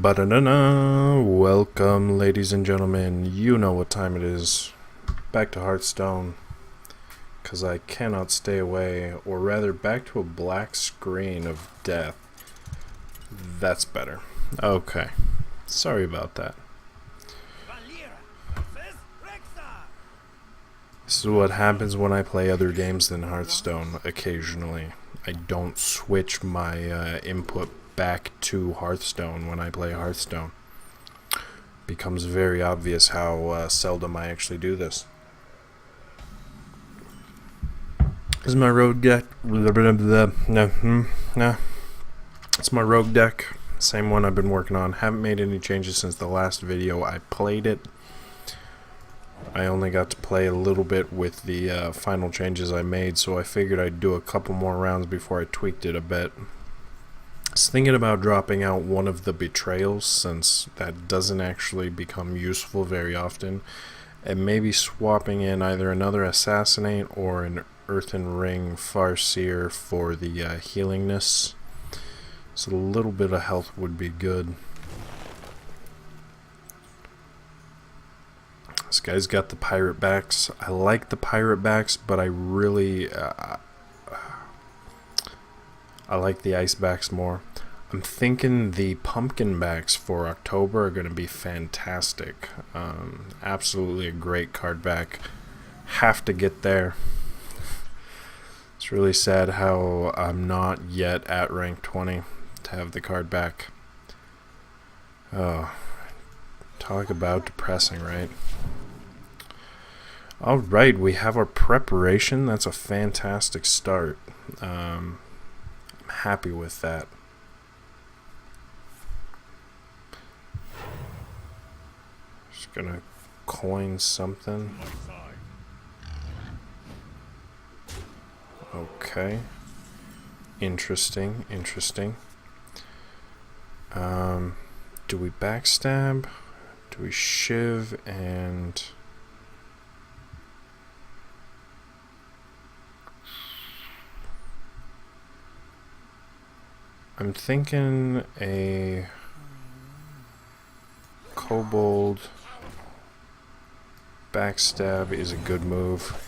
Ba-da-da-da. Welcome, ladies and gentlemen. You know what time it is. Back to Hearthstone. Because I cannot stay away. Or rather, back to a black screen of death. That's better. Okay. Sorry about that. This is what happens when I play other games than Hearthstone occasionally. I don't switch my input back to Hearthstone when I play Hearthstone. Becomes very obvious how seldom I actually do this. This is my rogue deck. It's my rogue deck. Same one I've been working on. Haven't made any changes since the last video I played it. I only got to play a little bit with the final changes I made, so I figured I'd do a couple more rounds before I tweaked it a bit. I was thinking about dropping out one of the betrayals, since that doesn't actually become useful very often, and maybe swapping in either another Assassinate or an Earthen Ring Farseer for the healingness. So a little bit of health would be good. This guy's got the pirate backs. I like the pirate backs, but I really I like the ice backs more. I'm thinking the pumpkin backs for October are going to be fantastic. Absolutely a great card back. Have to get there. It's really sad how I'm not yet at rank 20 to have the card back. Oh, talk about depressing, right? Alright, we have our preparation. That's a fantastic start. I'm happy with that. Just gonna coin something. Okay. Interesting, interesting. Do we backstab? Do we shiv and... I'm thinking a kobold backstab is a good move.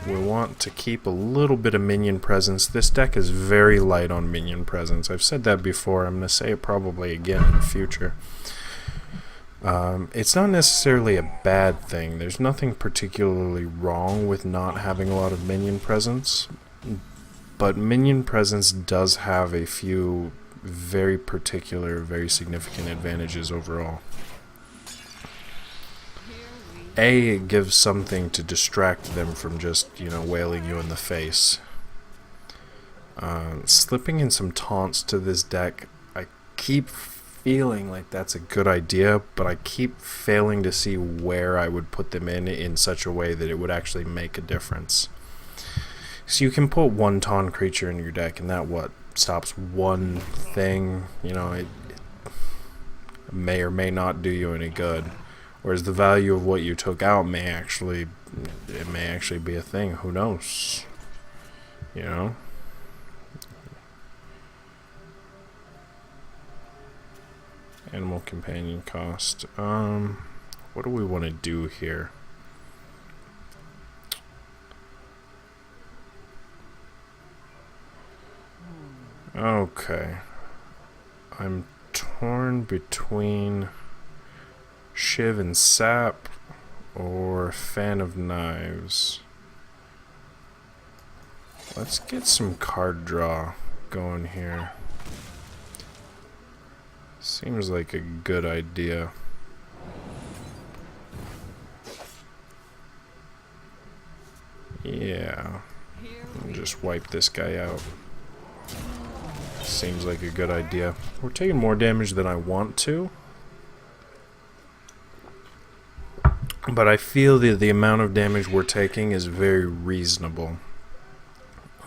We want to keep a little bit of minion presence. This deck is very light on minion presence. I've said that before. I'm going to say it probably again in the future. It's not necessarily a bad thing. There's nothing particularly wrong with not having a lot of minion presence. But minion presence does have a few very particular, very significant advantages overall. A, it gives something to distract them from just, wailing you in the face. Slipping in some taunts to this deck, I keep feeling like that's a good idea, but I keep failing to see where I would put them in such a way that it would actually make a difference. So you can put one taunt creature in your deck, and that stops one thing. It may or may not do you any good. Whereas the value of what you took out may actually be a thing. Who knows? Animal companion cost. What do we want to do here? Okay. I'm torn between Shiv and Sap or Fan of Knives. Let's get some card draw going here. Seems like a good idea. Yeah. I'll just wipe this guy out. Seems like a good idea. We're taking more damage than I want to. But I feel that the amount of damage we're taking is very reasonable.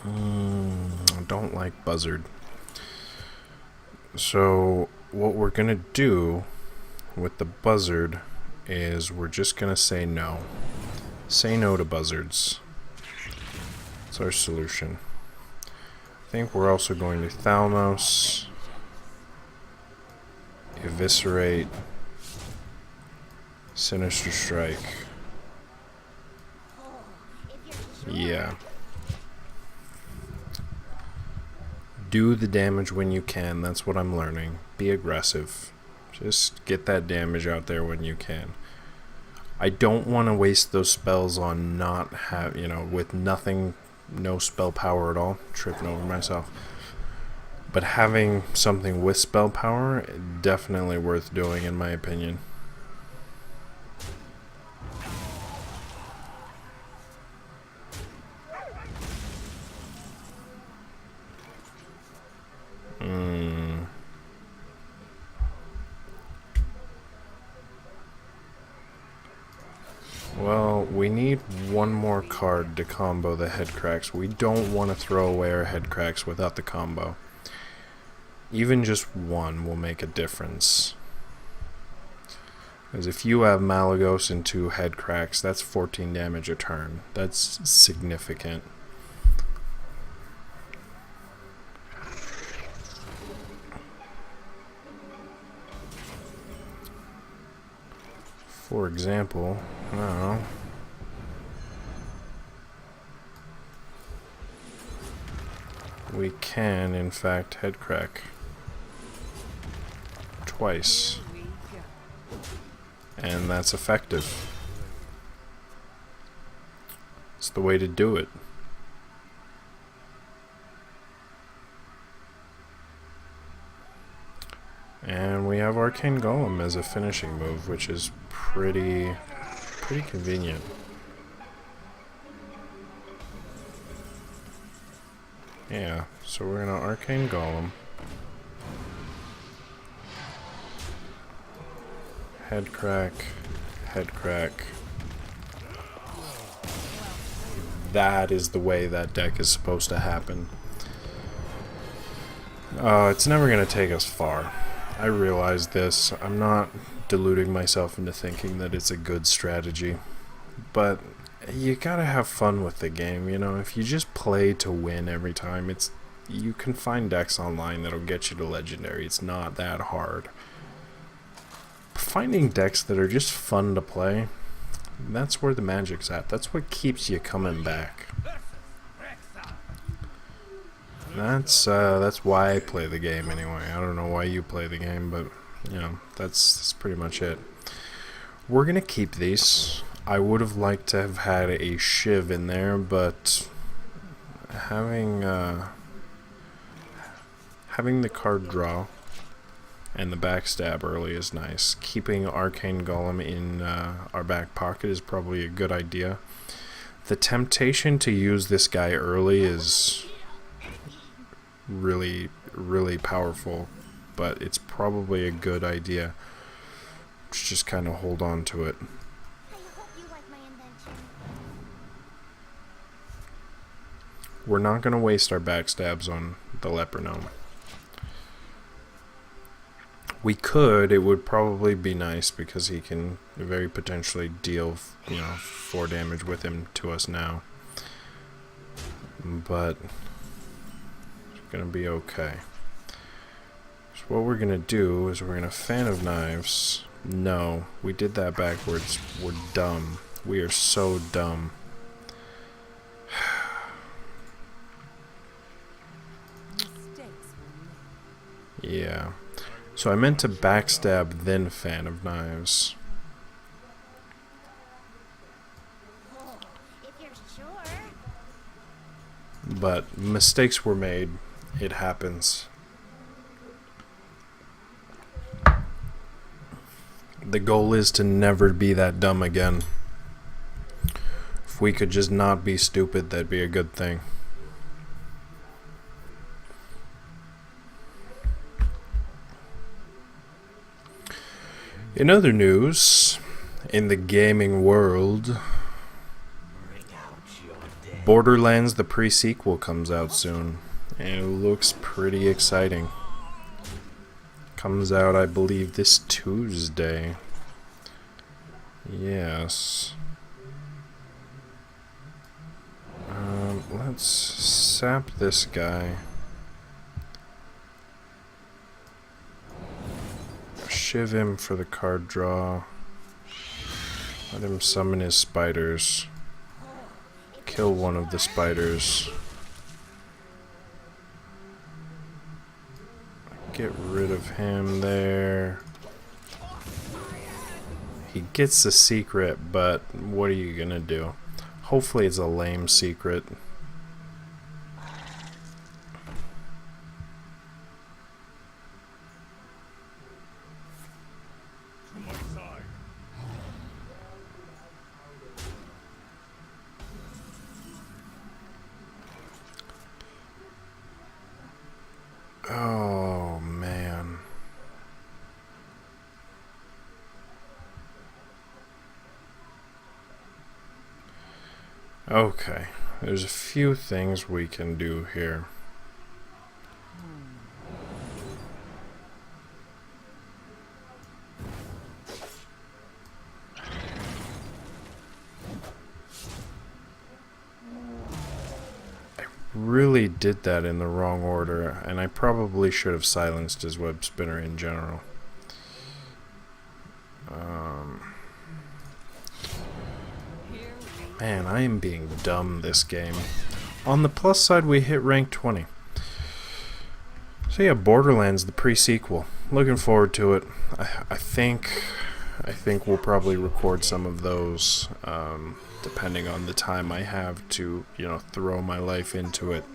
I don't like Buzzard. So what we're going to do with the Buzzard is we're just going to say no. Say no to Buzzards. That's our solution. I think we're also going to Thalmos. Eviscerate. Sinister Strike. Yeah. Do the damage when you can. That's what I'm learning. Be aggressive. Just get that damage out there when you can. I don't want to waste those spells on not have, with nothing, no spell power at all. Tripping over myself. But having something with spell power, definitely worth doing in my opinion. Well, we need one more card to combo the head cracks. We don't want to throw away our head cracks without the combo. Even just one will make a difference. Because if you have Malygos and 2 head cracks, that's 14 damage a turn. That's significant. For example, I don't know. We can, in fact, head crack twice. And that's effective. It's the way to do it. And we have Arcane Golem as a finishing move, which is pretty convenient. Yeah, so we're gonna Arcane Golem. Head crack, head crack. That is the way that deck is supposed to happen. It's never gonna take us far. I realize this. I'm not deluding myself into thinking that it's a good strategy. But you gotta have fun with the game, If you just play to win every time, you can find decks online that'll get you to Legendary. It's not that hard. Finding decks that are just fun to play, that's where the magic's at. That's what keeps you coming back. That's why I play the game anyway. I don't know why you play the game, but that's pretty much it. We're gonna keep these. I would have liked to have had a Shiv in there, but having the card draw and the backstab early is nice. Keeping Arcane Golem in our back pocket is probably a good idea. The temptation to use this guy early is really powerful, but it's probably a good idea to just kind of hold on to it. We're not going to waste our backstabs on the Leper Gnome. We could. It would probably be nice because he can very potentially deal 4 damage with him to us now, but gonna be okay. So what we're gonna do is we're gonna Fan of Knives. No, we did that backwards. We're dumb. We are so dumb. Yeah. So I meant to backstab then Fan of Knives. But mistakes were made. It happens. The goal is to never be that dumb again. If we could just not be stupid, that'd be a good thing. In other news, in the gaming world, Borderlands the pre-sequel comes out soon, and it looks pretty exciting. Comes out, I believe, this Tuesday. Yes. Let's sap this guy. shiv him for the card draw. Let him summon his spiders. Kill one of the spiders. Get rid of him there. He gets the secret, but what are you gonna do? Hopefully it's a lame secret. Oh, man. Okay, there's a few things we can do here. Really did that in the wrong order, and I probably should have silenced his web spinner in general. Man, I am being dumb this game. On the plus side, we hit rank 20. So yeah, Borderlands, the pre-sequel. Looking forward to it. I think we'll probably record some of those, depending on the time I have to, you know, throw my life into it.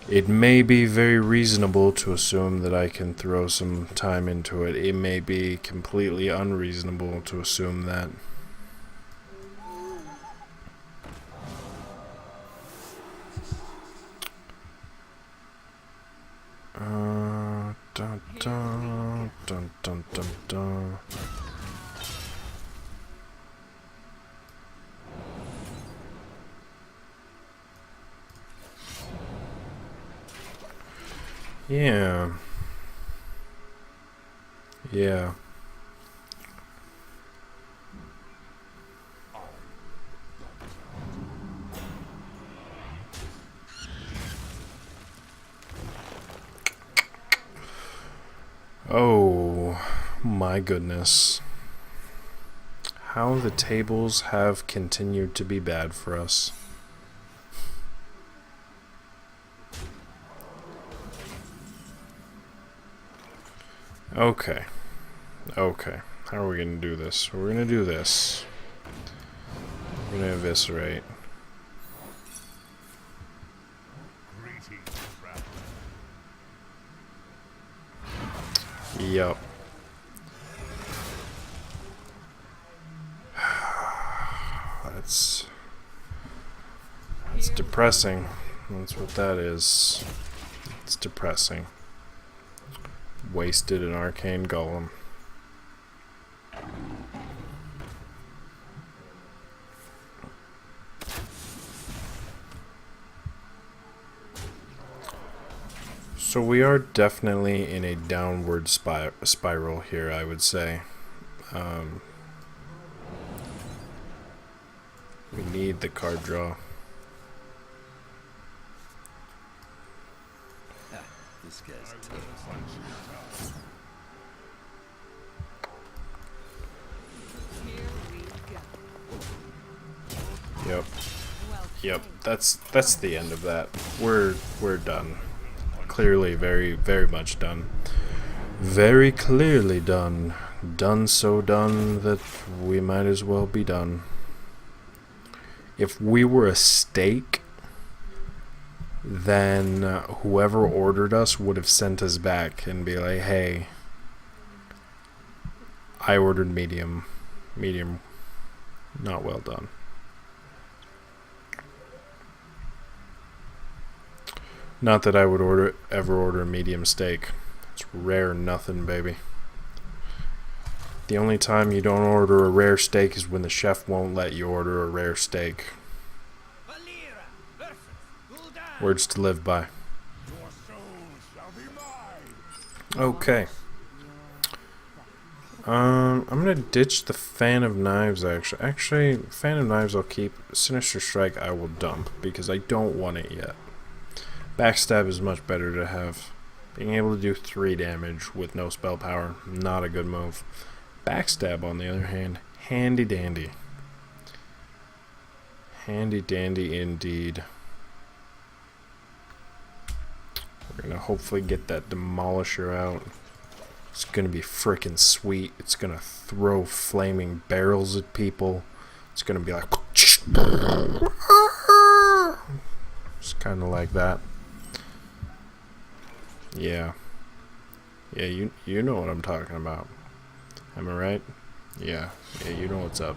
It may be very reasonable to assume that I can throw some time into it. It may be completely unreasonable to assume that. Dun, dun, dun, dun, dun, dun. Yeah. Yeah. Oh my goodness. How the tables have continued to be bad for us. Okay. Okay. How are we gonna do this? We're gonna do this. We're gonna eviscerate. Yup. That's depressing. That's what that is. It's depressing. Wasted an arcane golem. So we are definitely in a downward spiral here, I would say. We need the card draw. This guy's tough. Yep. Yep. That's the end of that. We're done. Clearly, very much done. Very clearly done. Done so done that we might as well be done. If we were a steak, then whoever ordered us would have sent us back and be like, hey, I ordered medium. Medium, not well done. Not that I would ever order a medium steak. It's rare nothing, baby. The only time you don't order a rare steak is when the chef won't let you order a rare steak. Words to live by. Okay. I'm gonna ditch the Fan of Knives, actually. Actually, Fan of Knives I'll keep. Sinister Strike I will dump, because I don't want it yet. Backstab is much better to have. Being able to do 3 damage with no spell power, not a good move. Backstab, on the other hand, handy dandy. Handy dandy indeed. We're gonna hopefully get that Demolisher out. It's gonna be frickin' sweet. It's gonna throw flaming barrels at people. It's gonna be like... It's kinda like that. Yeah. Yeah, you know what I'm talking about. Am I right? Yeah. Yeah, you know what's up.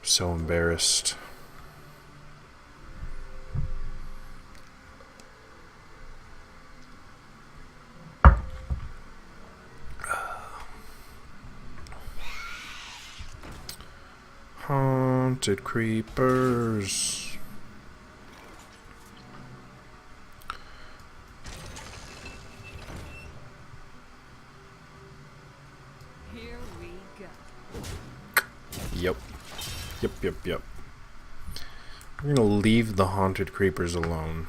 So embarrassed. Haunted creepers. Here we go. Yep. Yep. We're gonna leave the haunted creepers alone.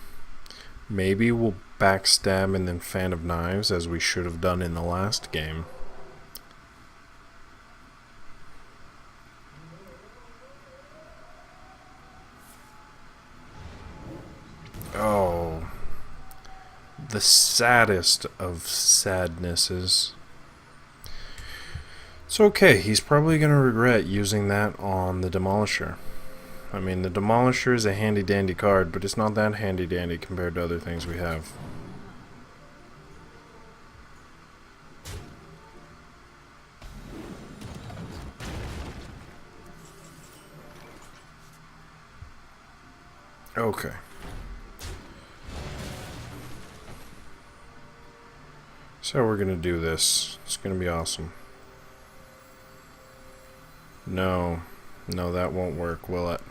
Maybe we'll backstab and then Fan of Knives, as we should have done in the last game. Oh, the saddest of sadnesses. It's okay, he's probably going to regret using that on the Demolisher. I mean, the Demolisher is a handy dandy card, but it's not that handy dandy compared to other things we have. Okay. So we're gonna do this. It's gonna be awesome. No, that won't work, will it?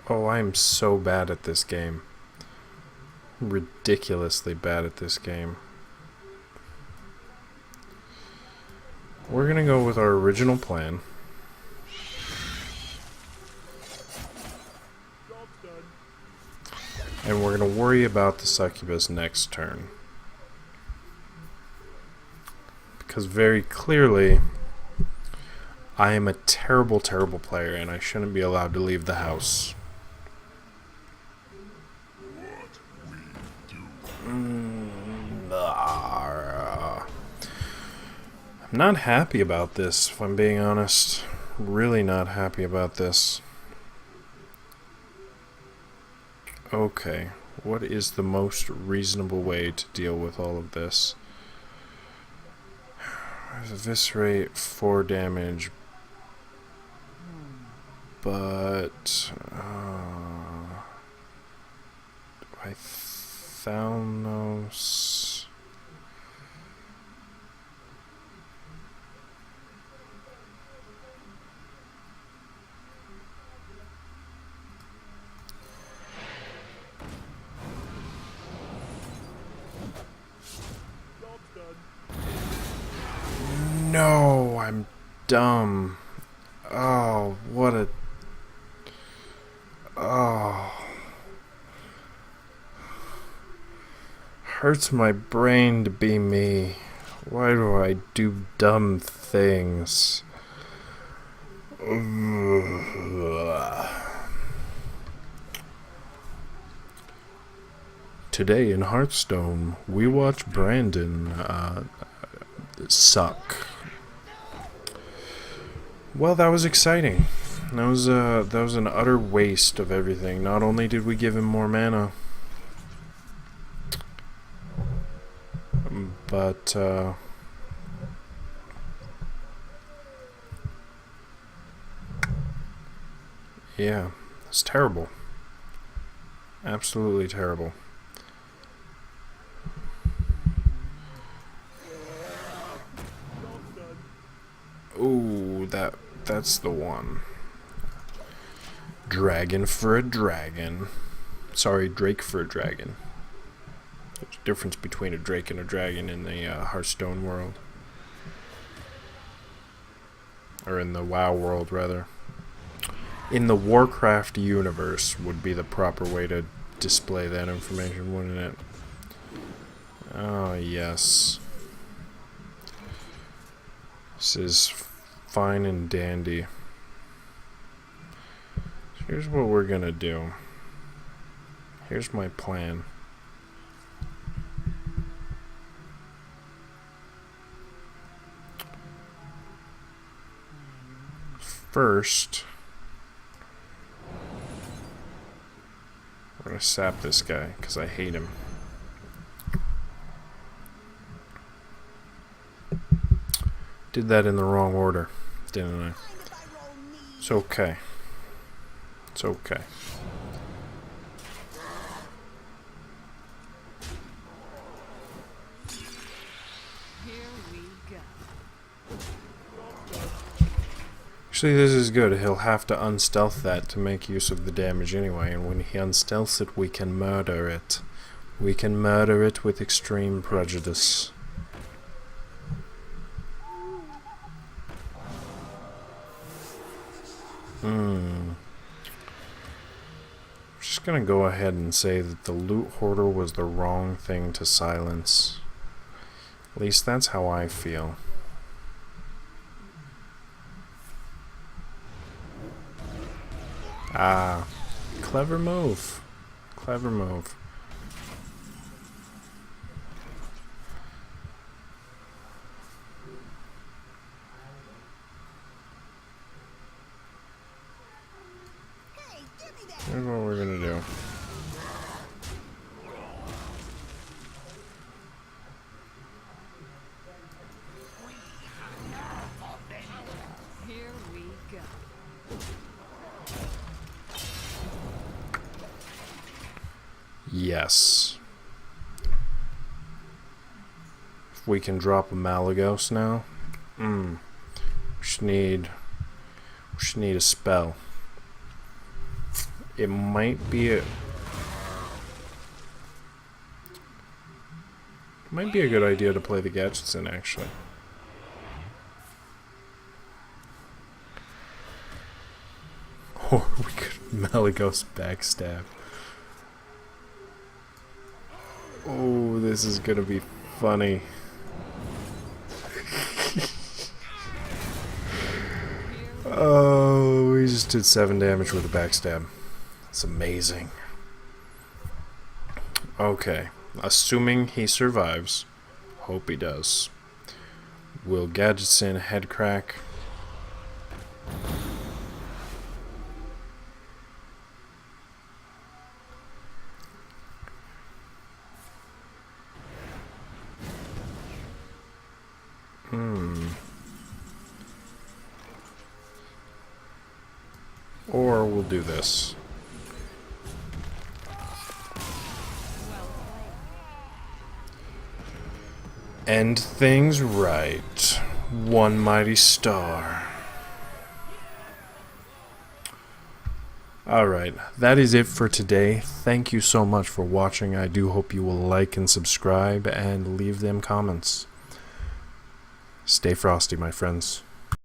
Oh, I'm so bad at this game. Ridiculously bad at this game. We're gonna go with our original plan. And we're gonna worry about the succubus next turn. Because very clearly, I am a terrible, terrible player and I shouldn't be allowed to leave the house. I'm not happy about this, if I'm being honest. Really not happy about this. Okay, what is the most reasonable way to deal with all of this? Eviscerate 4 damage, but Thalnos. No, I'm dumb. Oh, what a... Oh. Hurts my brain to be me. Why do I do dumb things? Today in Hearthstone, we watch Brandon suck. Well, that was exciting. That was an utter waste of everything. Not only did we give him more mana, but yeah, it's terrible. Absolutely terrible. Ooh, that's the one. Dragon for a dragon. Sorry, Drake for a dragon. There's a difference between a drake and a dragon in the Hearthstone world. Or in the WoW world, rather. In the Warcraft universe would be the proper way to display that information, wouldn't it? Oh, yes. This is fine and dandy. So here's what we're gonna do. Here's my plan. First, we're gonna sap this guy because I hate him. Did that in the wrong order, didn't I? It's okay. It's okay. Here we go. Actually, this is good. He'll have to unstealth that to make use of the damage anyway, and when he unstealths it, we can murder it. We can murder it with extreme prejudice. Just gonna go ahead and say that the loot hoarder was the wrong thing to silence. At least that's how I feel. Ah, clever move. Clever move. Here's what we're gonna do. Here we go. Yes. If we can drop a Malygos now. We should need a spell. It might be a good idea to play the gadgets in, actually. Or we could Malygos backstab. Oh, this is gonna be funny. Oh, we just did 7 damage with a backstab. That's amazing. Okay, assuming he survives, hope he does. Will gadgets in head crack? Or we'll do this. End things right. One mighty star. Alright, that is it for today. Thank you so much for watching. I do hope you will like and subscribe and leave them comments. Stay frosty, my friends.